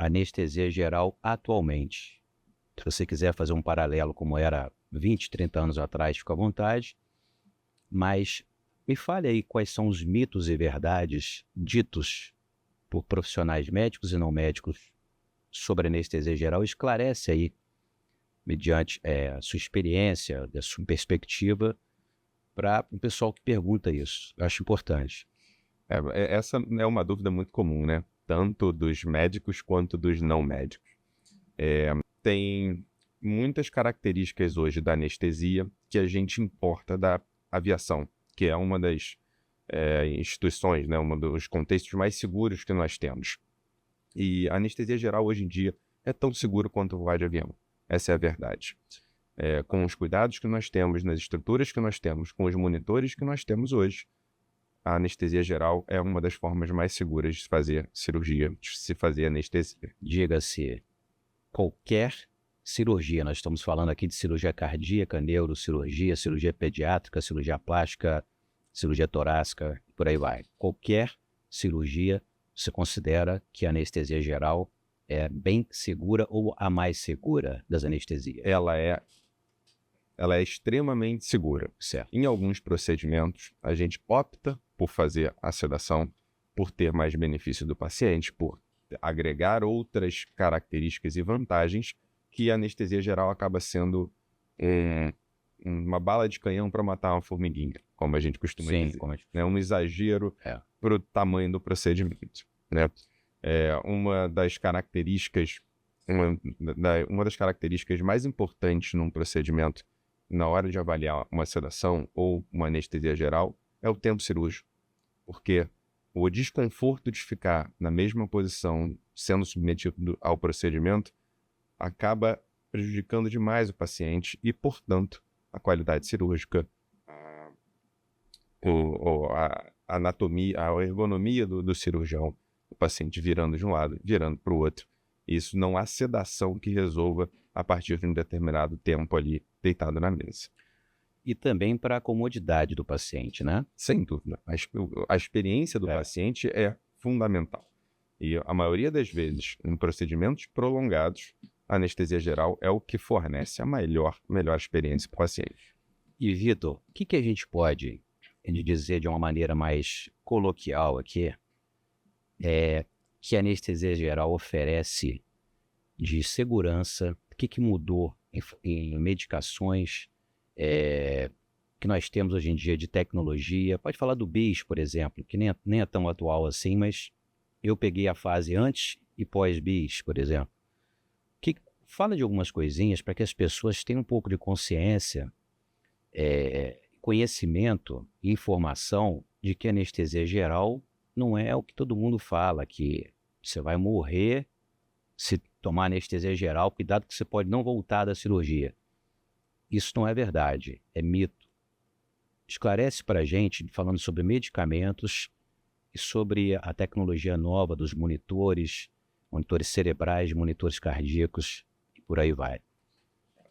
anestesia geral atualmente? Se você quiser fazer um paralelo como era 20, 30 anos atrás, fica à vontade. Mas me fale aí quais são os mitos e verdades ditos por profissionais médicos e não médicos sobre anestesia geral. Esclarece aí, mediante a sua experiência, a sua perspectiva, para o pessoal que pergunta isso. Eu acho importante. Essa é uma dúvida muito comum, né? Tanto dos médicos quanto dos não médicos. Tem muitas características hoje da anestesia que a gente importa da aviação, que é uma das instituições, né? Um dos contextos mais seguros que nós temos. E a anestesia geral hoje em dia é tão seguro quanto voar de avião. Essa é a verdade. Com os cuidados que nós temos, nas estruturas que nós temos, com os monitores que nós temos hoje, a anestesia geral é uma das formas mais seguras de fazer cirurgia, de se fazer anestesia. Diga-se, qualquer cirurgia, nós estamos falando aqui de cirurgia cardíaca, neurocirurgia, cirurgia pediátrica, cirurgia plástica, cirurgia torácica, por aí vai. Qualquer cirurgia, você considera que a anestesia geral é bem segura ou a mais segura das anestesias? Ela é extremamente segura. Certo. Em alguns procedimentos, a gente opta por fazer a sedação, por ter mais benefício do paciente, por agregar outras características e vantagens, que a anestesia geral acaba sendo uma bala de canhão para matar uma formiguinha, como a gente costuma dizer. É um exagero para o tamanho do procedimento, né? Uma das características mais importantes num procedimento na hora de avaliar uma sedação ou uma anestesia geral é o tempo cirúrgico, porque o desconforto de ficar na mesma posição sendo submetido ao procedimento acaba prejudicando demais o paciente e, portanto, a qualidade cirúrgica, a anatomia, a ergonomia do cirurgião, o paciente virando de um lado, virando para o outro. Isso não há sedação que resolva a partir de um determinado tempo ali deitado na mesa. E também para a comodidade do paciente, né? Sem dúvida. A experiência do paciente é fundamental. E a maioria das vezes, em procedimentos prolongados, a anestesia geral é o que fornece a melhor experiência para o paciente. E, Vitor, o que a gente pode dizer de uma maneira mais coloquial aqui, que a anestesia geral oferece de segurança? O que mudou em medicações que nós temos hoje em dia de tecnologia? Pode falar do BIS, por exemplo, que nem é tão atual assim, mas eu peguei a fase antes e pós-BIS, por exemplo. Fala de algumas coisinhas para que as pessoas tenham um pouco de consciência, conhecimento e informação de que a anestesia geral não é o que todo mundo fala, que você vai morrer se tomar anestesia geral, cuidado que você pode não voltar da cirurgia. Isso não é verdade, é mito. Esclarece para a gente, falando sobre medicamentos e sobre a tecnologia nova dos monitores cerebrais, monitores cardíacos, e por aí vai.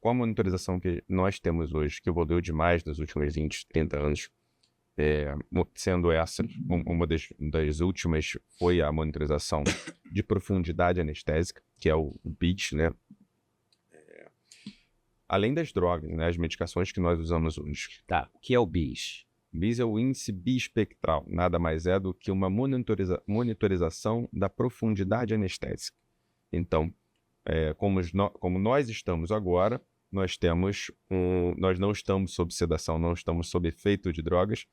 Com a monitorização que nós temos hoje, que evoluiu demais nos últimos 20, 30 anos, sendo essa, uma das últimas foi a monitorização de profundidade anestésica, que é o BIS, né? Além das drogas, né, as medicações que nós usamos hoje. Tá, o que é o BIS? BIS é o índice biespectral, nada mais é do que uma monitorização da profundidade anestésica. Então, como nós estamos agora, nós não estamos sob sedação, não estamos sob efeito de drogas,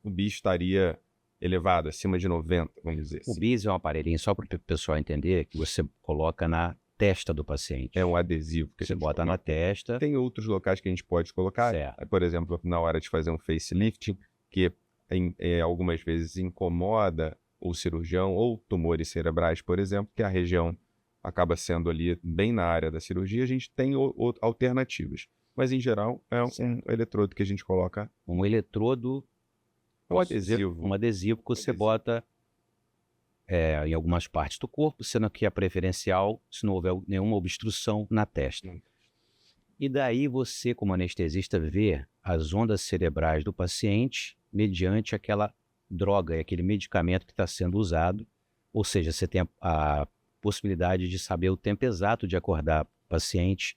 o BIS estaria elevado, acima de 90, vamos dizer assim. O BIS é um aparelhinho, só para o pessoal entender, que você coloca na testa do paciente. É um adesivo que você bota na testa. Tem outros locais que a gente pode colocar, por exemplo, na hora de fazer um facelifting, que algumas vezes incomoda o cirurgião, ou tumores cerebrais, por exemplo, que a região acaba sendo ali bem na área da cirurgia, a gente tem alternativas. Mas, em geral, é um eletrodo que a gente coloca. Um eletrodo, um adesivo que você bota em algumas partes do corpo, sendo que é preferencial se não houver nenhuma obstrução na testa. E daí você, como anestesista, vê as ondas cerebrais do paciente mediante aquela droga, aquele medicamento que está sendo usado. Ou seja, você tem a possibilidade de saber o tempo exato de acordar o paciente,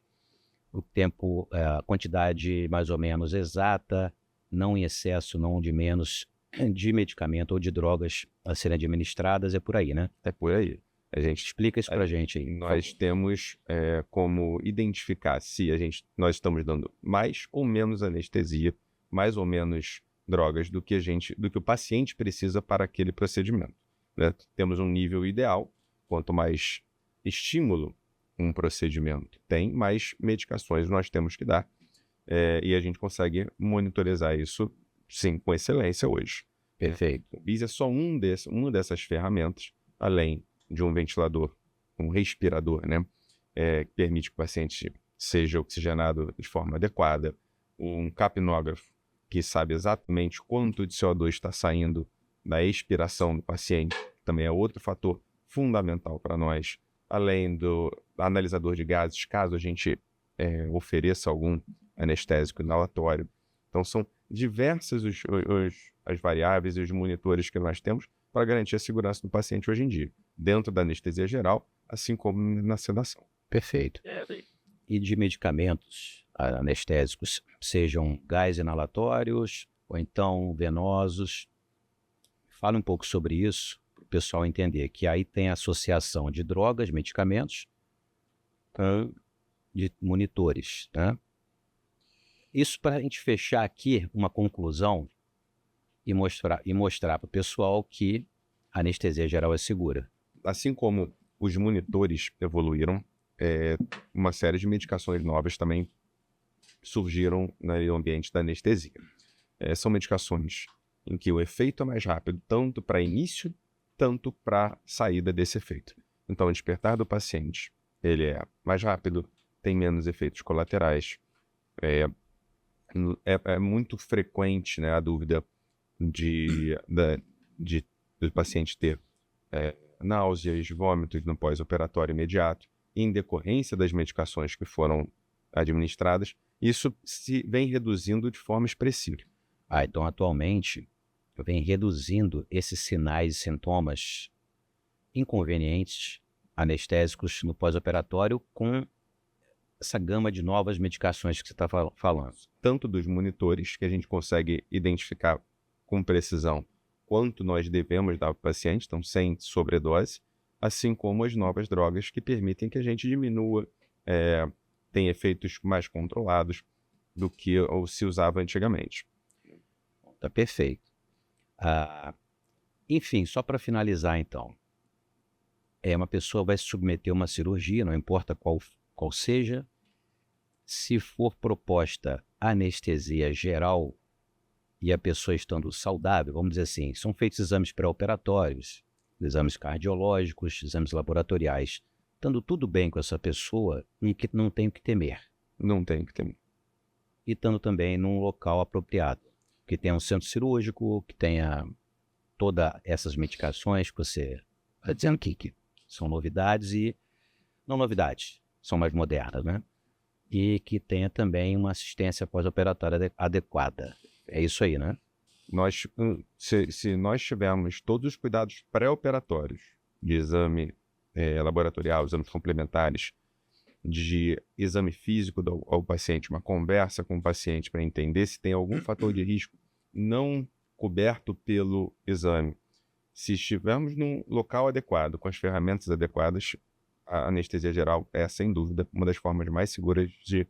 o tempo, a quantidade mais ou menos exata, não em excesso, não de menos, de medicamento ou de drogas a serem administradas, é por aí, né? É por aí. A gente Explica isso pra gente aí. por Nós favor. temos como identificar se nós estamos dando mais ou menos anestesia, mais ou menos drogas do que o paciente precisa para aquele procedimento, né? Temos um nível ideal. Quanto mais estímulo um procedimento tem, mais medicações nós temos que dar. E a gente consegue monitorizar isso, sim, com excelência hoje. Perfeito. O BIS é só uma dessas ferramentas, além de um ventilador, um respirador, né? Que permite que o paciente seja oxigenado de forma adequada, um capnógrafo que sabe exatamente quanto de CO2 está saindo da expiração do paciente, também é outro fator fundamental para nós, além do analisador de gases, caso a gente ofereça algum anestésico inalatório. Então são diversas as variáveis e os monitores que nós temos para garantir a segurança do paciente hoje em dia, dentro da anestesia geral, assim como na sedação. Perfeito. E de medicamentos anestésicos, sejam gás inalatórios ou então venosos, fala um pouco sobre isso para o pessoal entender que aí tem a associação de drogas, medicamentos, de monitores, né? Isso para a gente fechar aqui uma conclusão e mostrar para o pessoal que a anestesia geral é segura. Assim como os monitores evoluíram, uma série de medicações novas também surgiram no ambiente da anestesia. São medicações em que o efeito é mais rápido, tanto para início, tanto para saída desse efeito. Então, o despertar do paciente, ele é mais rápido, tem menos efeitos colaterais. É muito frequente, né, a dúvida do paciente ter náuseas, vômitos no pós-operatório imediato, em decorrência das medicações que foram administradas. Isso se vem reduzindo de forma expressiva. Então, atualmente, vem reduzindo esses sinais e sintomas inconvenientes anestésicos no pós-operatório com essa gama de novas medicações que você está falando. Tanto dos monitores, que a gente consegue identificar com precisão quanto nós devemos dar para o paciente, então sem sobredose, assim como as novas drogas que permitem que a gente diminua, tem efeitos mais controlados do que se usava antigamente. Tá perfeito. Enfim, só para finalizar então, uma pessoa vai se submeter a uma cirurgia, não importa qual seja, se for proposta anestesia geral e a pessoa estando saudável, vamos dizer assim, são feitos exames pré-operatórios, exames cardiológicos, exames laboratoriais, estando tudo bem com essa pessoa, e que não tem o que temer. Não tem o que temer. E estando também num local apropriado, que tenha um centro cirúrgico, que tenha todas essas medicações que você está dizendo que são novidades e não novidades, são mais modernas, né? E que tenha também uma assistência pós-operatória adequada. É isso aí, né? Se nós tivermos todos os cuidados pré-operatórios de exame laboratorial, exames complementares, de exame físico ao paciente, uma conversa com o paciente para entender se tem algum fator de risco não coberto pelo exame. Se estivermos num local adequado, com as ferramentas adequadas, a anestesia geral é, sem dúvida, uma das formas mais seguras de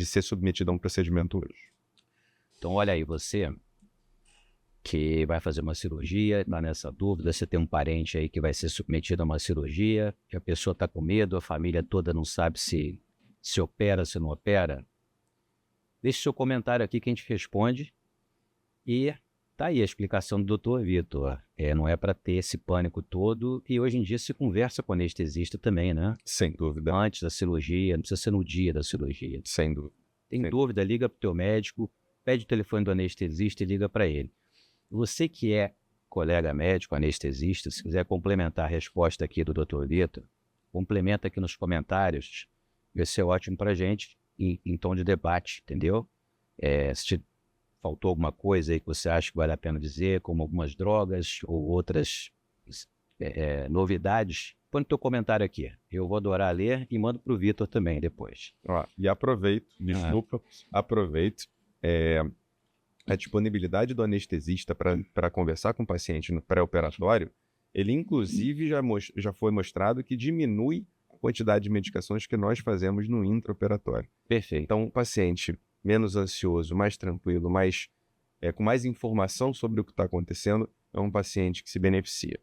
ser submetida a um procedimento hoje. Então, olha aí, você que vai fazer uma cirurgia, está nessa dúvida, você tem um parente aí que vai ser submetido a uma cirurgia, que a pessoa está com medo, a família toda não sabe se opera, se não opera, deixe seu comentário aqui que a gente responde. E tá aí a explicação do Dr. Vitor. Não é para ter esse pânico todo, e hoje em dia se conversa com o anestesista também, né? Sem dúvida. Antes da cirurgia, não precisa ser no dia da cirurgia. Sem dúvida. Tem dúvida, liga para o teu médico, pede o telefone do anestesista e liga para ele. Você que é colega médico, anestesista, se quiser complementar a resposta aqui do Dr. Vitor, complementa aqui nos comentários, vai ser ótimo para a gente, em tom de debate, entendeu? Se faltou alguma coisa aí que você acha que vale a pena dizer, como algumas drogas ou outras novidades, põe no teu comentário aqui. Eu vou adorar ler e mando pro Vitor também depois. Ó, e aproveito, desculpa, aproveito. A disponibilidade do anestesista para conversar com o paciente no pré-operatório, ele inclusive já foi mostrado que diminui a quantidade de medicações que nós fazemos no intraoperatório. Perfeito. Então, o paciente menos ansioso, mais tranquilo, com mais informação sobre o que está acontecendo, é um paciente que se beneficia.